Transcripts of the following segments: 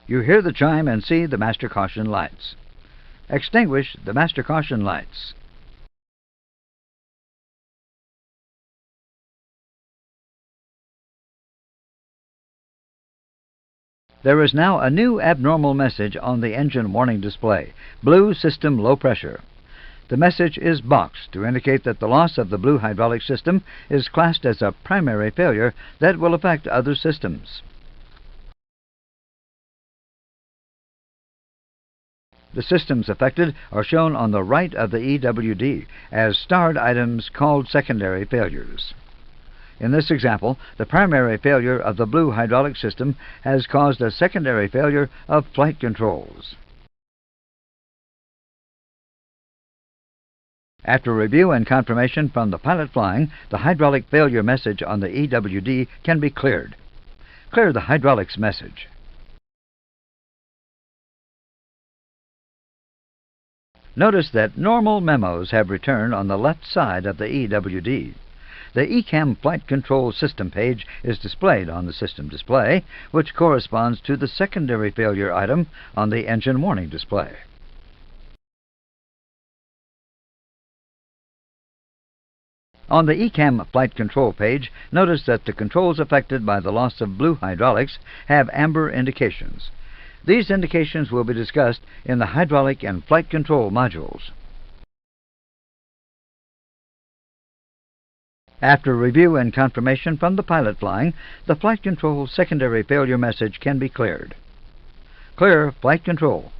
You hear the chime and see the master caution lights. Extinguish the master caution lights. There is now a new abnormal message on the engine warning display: blue system low pressure. The message is boxed to indicate that the loss of the blue hydraulic system is classed as a primary failure that will affect other systems. The systems affected are shown on the right of the EWD as starred items called secondary failures. In this example, the primary failure of the blue hydraulic system has caused a secondary failure of flight controls. After review and confirmation from the pilot flying, the hydraulic failure message on the EWD can be cleared. Clear the hydraulics message. Notice that normal memos have returned on the left side of the EWD. The ECAM Flight Control System page is displayed on the system display, which corresponds to the secondary failure item on the engine warning display. On the ECAM Flight Control page, notice that the controls affected by the loss of blue hydraulics have amber indications. These indications will be discussed in the hydraulic and flight control modules. After review and confirmation from the pilot flying, the flight control secondary failure message can be cleared. Clear flight control.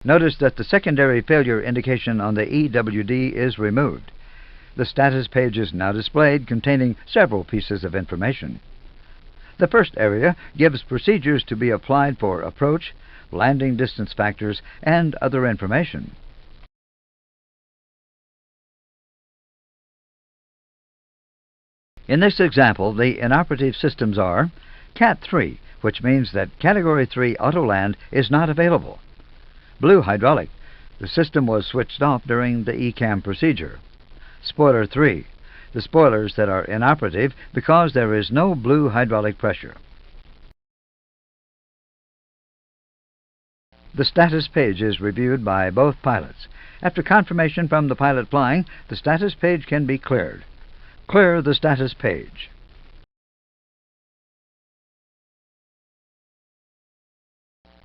Notice that the secondary failure indication on the EWD is removed. The status page is now displayed, containing several pieces of information. The first area gives procedures to be applied for approach, landing distance factors, and other information. In this example, the inoperative systems are Cat 3, which means that Category 3 Auto-Land is not available. Blue hydraulic, the system was switched off during the ECAM procedure. Spoiler 3, the spoilers that are inoperative because there is no blue hydraulic pressure. The status page is reviewed by both pilots. After confirmation from the pilot flying, the status page can be cleared. Clear the status page.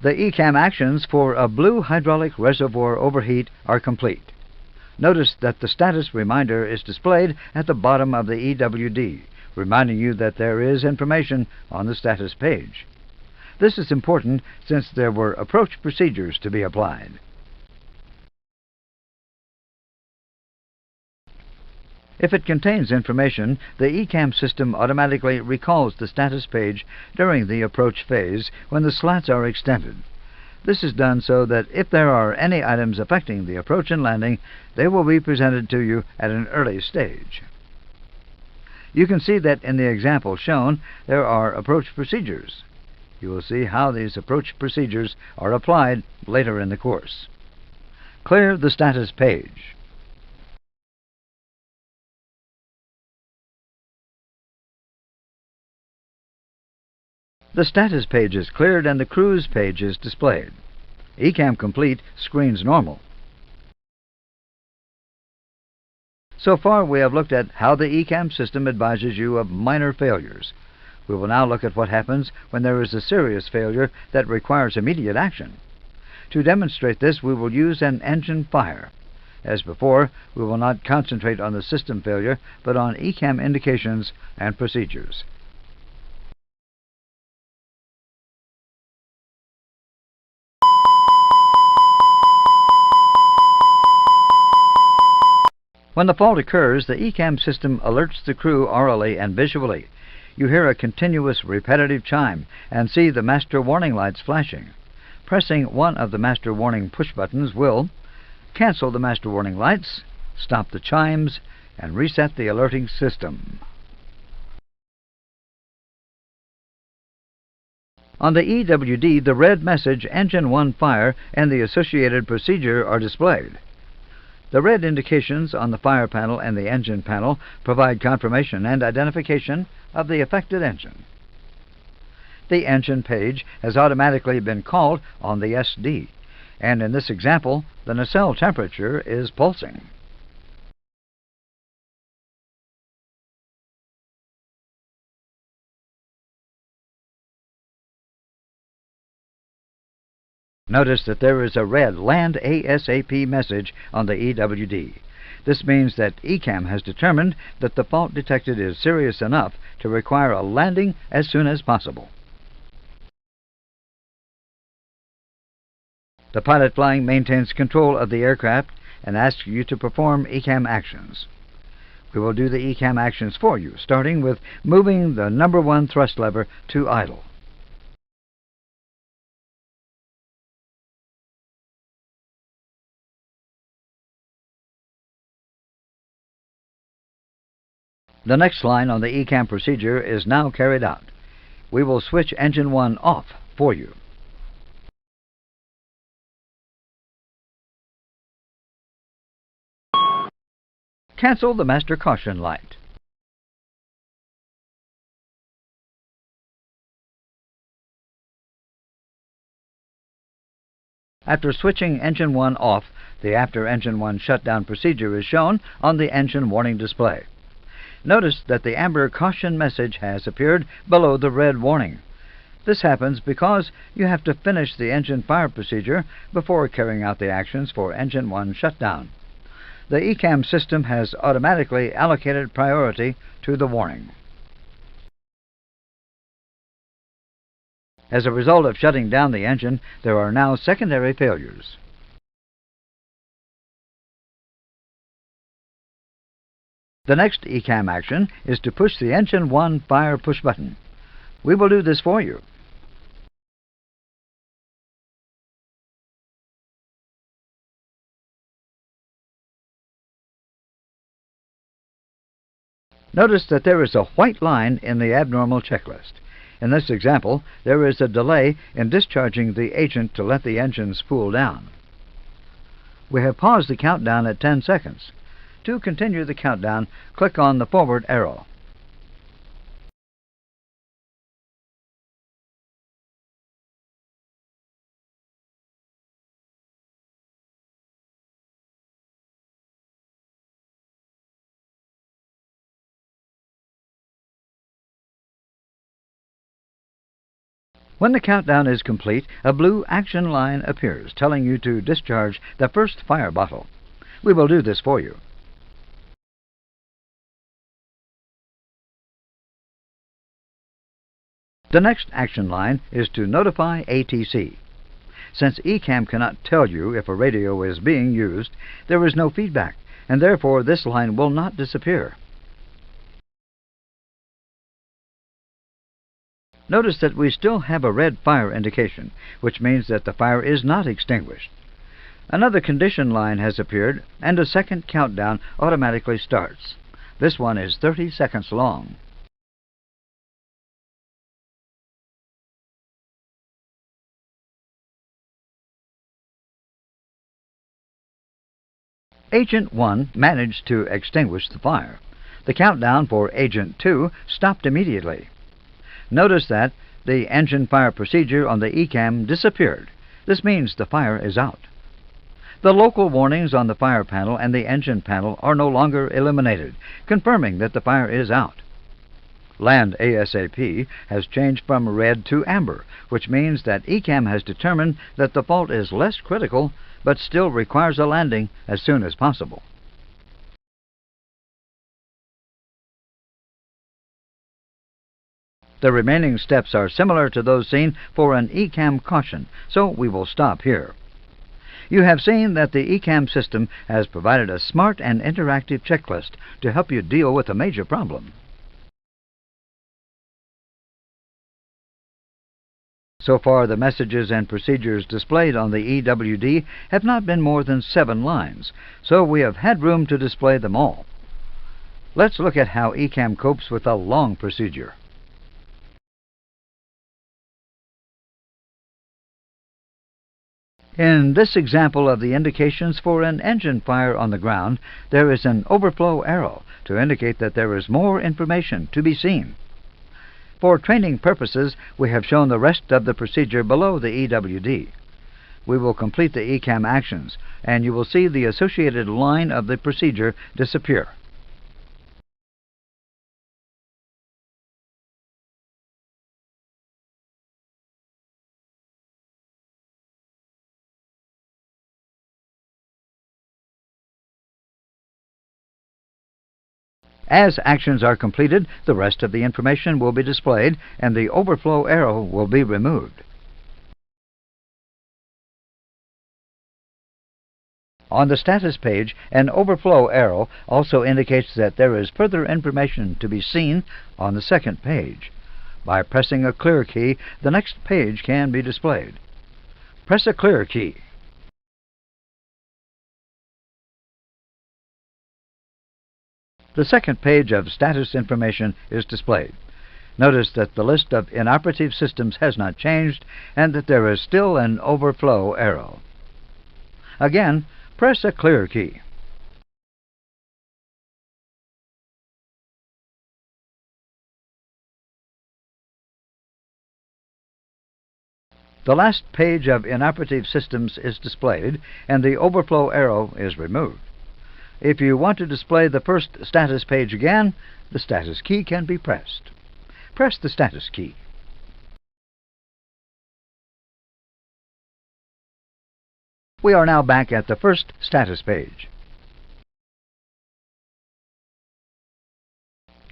The ECAM actions for a blue hydraulic reservoir overheat are complete. Notice that the status reminder is displayed at the bottom of the EWD, reminding you that there is information on the status page. This is important since there were approach procedures to be applied. If it contains information, the ECAM system automatically recalls the status page during the approach phase when the slats are extended. This is done so that if there are any items affecting the approach and landing, they will be presented to you at an early stage. You can see that in the example shown, there are approach procedures. You will see how these approach procedures are applied later in the course. Clear the status page. The status page is cleared and the cruise page is displayed. ECAM Complete screens normal. So far we have looked at how the ECAM system advises you of minor failures. We will now look at what happens when there is a serious failure that requires immediate action. To demonstrate this, we will use an engine fire. As before, we will not concentrate on the system failure, but on ECAM indications and procedures. When the fault occurs, the ECAM system alerts the crew orally and visually. You hear a continuous repetitive chime and see the master warning lights flashing. Pressing one of the master warning push buttons will cancel the master warning lights, stop the chimes, and reset the alerting system. On the EWD, the red message Engine 1 Fire and the associated procedure are displayed. The red indications on the fire panel and the engine panel provide confirmation and identification of the affected engine. The engine page has automatically been called on the SD, and in this example, the nacelle temperature is pulsing. Notice that there is a red Land ASAP message on the EWD. This means that ECAM has determined that the fault detected is serious enough to require a landing as soon as possible. The pilot flying maintains control of the aircraft and asks you to perform ECAM actions. We will do the ECAM actions for you, starting with moving the number 1 thrust lever to idle. The next line on the ECAM procedure is now carried out. We will switch engine 1 off for you. Cancel the master caution light. After switching engine 1 off, the after engine 1 shutdown procedure is shown on the engine warning display. Notice that the amber caution message has appeared below the red warning. This happens because you have to finish the engine fire procedure before carrying out the actions for engine 1 shutdown. The ECAM system has automatically allocated priority to the warning. As a result of shutting down the engine, there are now secondary failures. The next ECAM action is to push the engine 1 fire push button. We will do this for you. Notice that there is a white line in the abnormal checklist. In this example, there is a delay in discharging the agent to let the engine spool down. We have paused the countdown at 10 seconds. To continue the countdown, click on the forward arrow. When the countdown is complete, a blue action line appears, telling you to discharge the first fire bottle. We will do this for you. The next action line is to notify ATC. Since ECAM cannot tell you if a radio is being used, there is no feedback, and therefore this line will not disappear. Notice that we still have a red fire indication, which means that the fire is not extinguished. Another condition line has appeared, and a second countdown automatically starts. This one is 30 seconds long. Agent 1 managed to extinguish the fire. The countdown for Agent 2 stopped immediately. Notice that the engine fire procedure on the ECAM disappeared. This means the fire is out. The local warnings on the fire panel and the engine panel are no longer illuminated, confirming that the fire is out. Land ASAP has changed from red to amber, which means that ECAM has determined that the fault is less critical, but still requires a landing as soon as possible. The remaining steps are similar to those seen for an ECAM caution, so we will stop here. You have seen that the ECAM system has provided a smart and interactive checklist to help you deal with a major problem. So far, the messages and procedures displayed on the EWD have not been more than 7 lines, so we have had room to display them all. Let's look at how ECAM copes with a long procedure. In this example of the indications for an engine fire on the ground, there is an overflow arrow to indicate that there is more information to be seen. For training purposes, we have shown the rest of the procedure below the EWD. We will complete the ECAM actions, and you will see the associated line of the procedure disappear. As actions are completed, the rest of the information will be displayed and the overflow arrow will be removed. On the status page, an overflow arrow also indicates that there is further information to be seen on the second page. By pressing a clear key, the next page can be displayed. Press a clear key. The second page of status information is displayed. Notice that the list of inoperative systems has not changed and that there is still an overflow arrow. Again, press a clear key. The last page of inoperative systems is displayed and the overflow arrow is removed. If you want to display the first status page again, the status key can be pressed. Press the status key. We are now back at the first status page.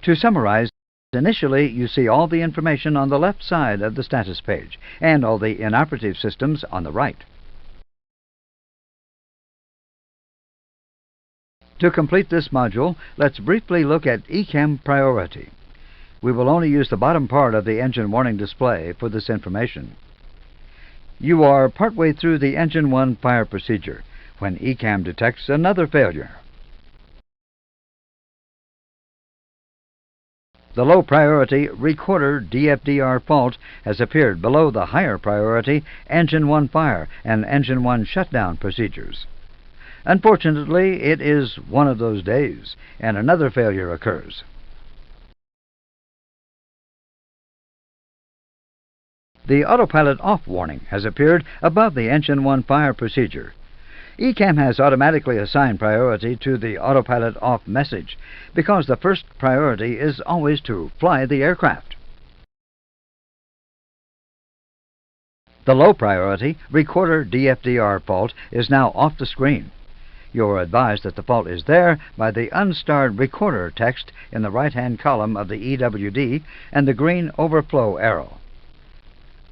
To summarize, initially you see all the information on the left side of the status page and all the inoperative systems on the right. To complete this module, let's briefly look at ECAM priority. We will only use the bottom part of the engine warning display for this information. You are partway through the Engine 1 fire procedure when ECAM detects another failure. The low priority recorder DFDR fault has appeared below the higher priority Engine 1 fire and Engine 1 shutdown procedures. Unfortunately, it is one of those days, and another failure occurs. The autopilot off warning has appeared above the Engine 1 fire procedure. ECAM has automatically assigned priority to the autopilot off message because the first priority is always to fly the aircraft. The low priority recorder DFDR fault is now off the screen. You are advised that the fault is there by the unstarred recorder text in the right-hand column of the EWD and the green overflow arrow.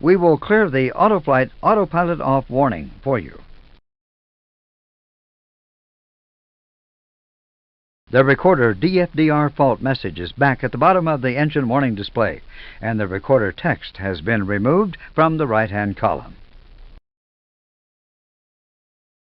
We will clear the autoflight autopilot off warning for you. The recorder DFDR fault message is back at the bottom of the engine warning display, and the recorder text has been removed from the right-hand column.